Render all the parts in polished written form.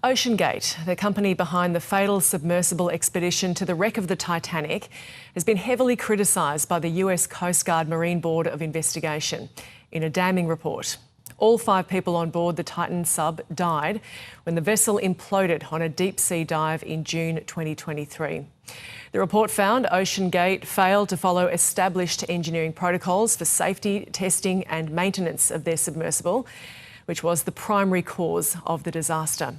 Oceangate, the company behind the fatal submersible expedition to the wreck of the Titanic, has been heavily criticised by the US Coast Guard Marine Board of Investigation in a damning report. All 5 people on board the Titan sub died when the vessel imploded on a deep-sea dive in June 2023. The report found Oceangate failed to follow established engineering protocols for safety, testing and maintenance of their submersible, which was the primary cause of the disaster.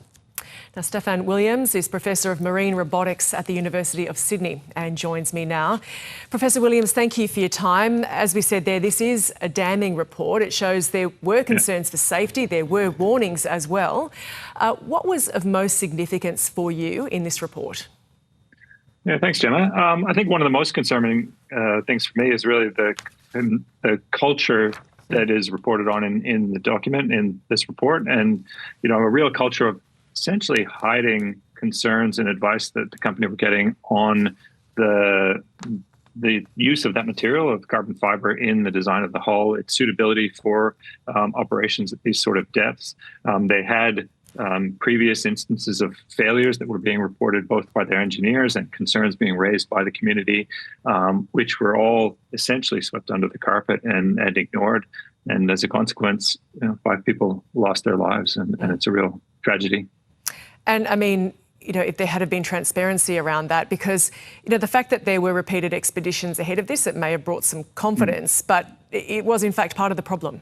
Now, Stefan Williams is Professor of Marine Robotics at the University of Sydney and joins me now. Professor Williams, thank you for your time. As we said there, this is a damning report. It shows there were concerns for safety, there were warnings as well. What was of most significance for you in this report? Yeah, thanks, Gemma. I think one of the most concerning things for me is really the culture that is reported on in the document, in this report, and a real culture of essentially hiding concerns and advice that the company were getting on the use of that material, of carbon fiber, in the design of the hull, its suitability for operations at these sort of depths. They had previous instances of failures that were being reported both by their engineers and concerns being raised by the community, which were all essentially swept under the carpet and ignored. And as a consequence, 5 people lost their lives, and it's a real tragedy. And I mean, if there had been transparency around that, because, the fact that there were repeated expeditions ahead of this, it may have brought some confidence, but it was in fact part of the problem.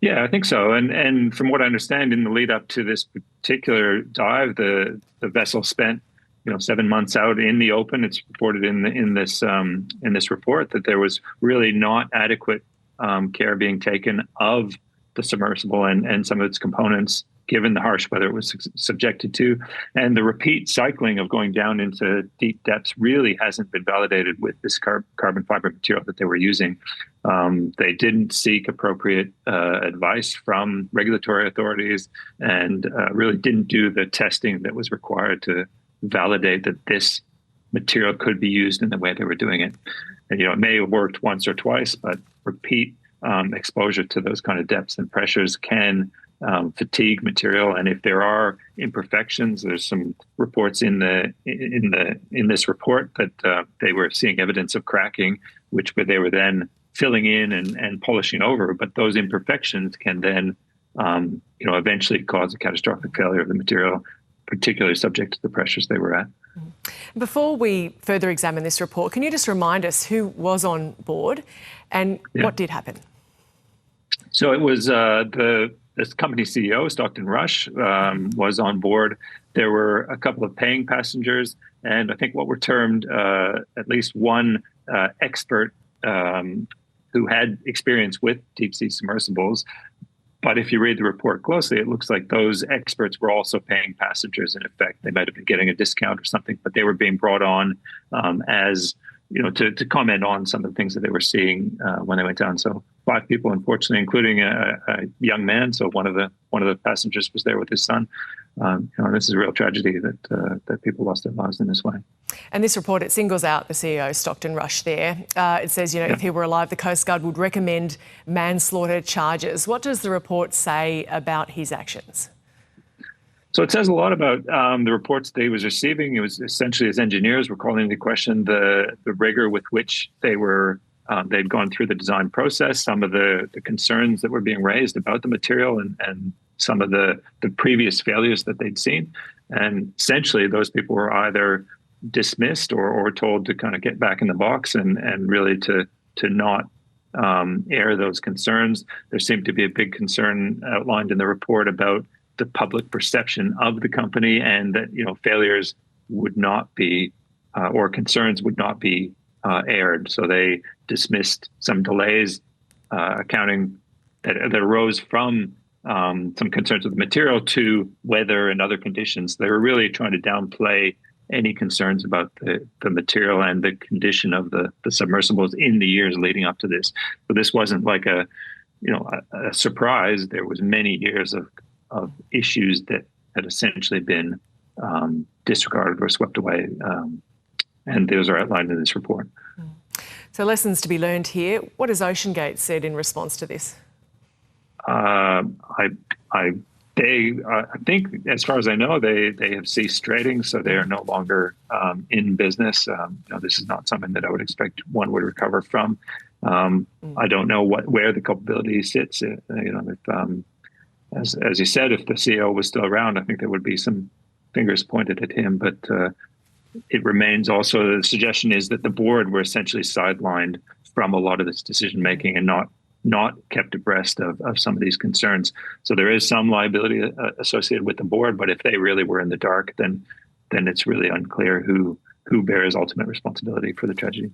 Yeah, I think so. And from what I understand, in the lead up to this particular dive, the vessel spent 7 months out in the open. It's reported in this report that there was really not adequate care being taken of the submersible and some of its components, given the harsh weather it was subjected to. And the repeat cycling of going down into deep depths really hasn't been validated with this carbon fiber material that they were using. They didn't seek appropriate advice from regulatory authorities, and really didn't do the testing that was required to validate that this material could be used in the way they were doing it. And, it may have worked once or twice, but repeat exposure to those kind of depths and pressures can fatigue material. And if there are imperfections, there's some reports in this report that they were seeing evidence of cracking, which they were then filling in and polishing over. But those imperfections can then eventually cause a catastrophic failure of the material, particularly subject to the pressures they were at. Before we further examine this report, can you just remind us who was on board and what did happen? So it was this company CEO, Stockton Rush, was on board. There were a couple of paying passengers, and I think what were termed at least one expert who had experience with deep-sea submersibles. But if you read the report closely, it looks like those experts were also paying passengers. In effect, they might have been getting a discount or something, but they were being brought on as to comment on some of the things that they were seeing when they went down. So 5 people, unfortunately, including a young man. So one of the passengers was there with his son. This is a real tragedy that people lost their lives in this way. And this report, it singles out the CEO, Stockton Rush, there. It says, if he were alive, the Coast Guard would recommend manslaughter charges. What does the report say about his actions? So it says a lot about the reports that he was receiving. It was essentially his engineers were calling into question the rigor with which they'd gone through the design process, some of the concerns that were being raised about the material and some of the previous failures that they'd seen. And essentially those people were either dismissed or told to kind of get back in the box and really to not air those concerns. There seemed to be a big concern outlined in the report about the public perception of the company, and that failures would not be or concerns would not be aired. So they dismissed some delays accounting that arose from some concerns with the material to weather and other conditions. They were really trying to downplay any concerns about the material and the condition of the submersibles in the years leading up to this. So this wasn't like a surprise. There was many years of issues that had essentially been disregarded or swept away. And those are outlined in this report. So lessons to be learned here. What has Oceangate said in response to this? I I think, as far as I know, they have ceased trading, so they are no longer in business. This is not something that I would expect one would recover from. I don't know where the culpability sits. As you said, if the CEO was still around, I think there would be some fingers pointed at him. But it remains also, the suggestion is that the board were essentially sidelined from a lot of this decision making and not kept abreast of some of these concerns. So there is some liability associated with the board, but if they really were in the dark, then it's really unclear who bears ultimate responsibility for the tragedy.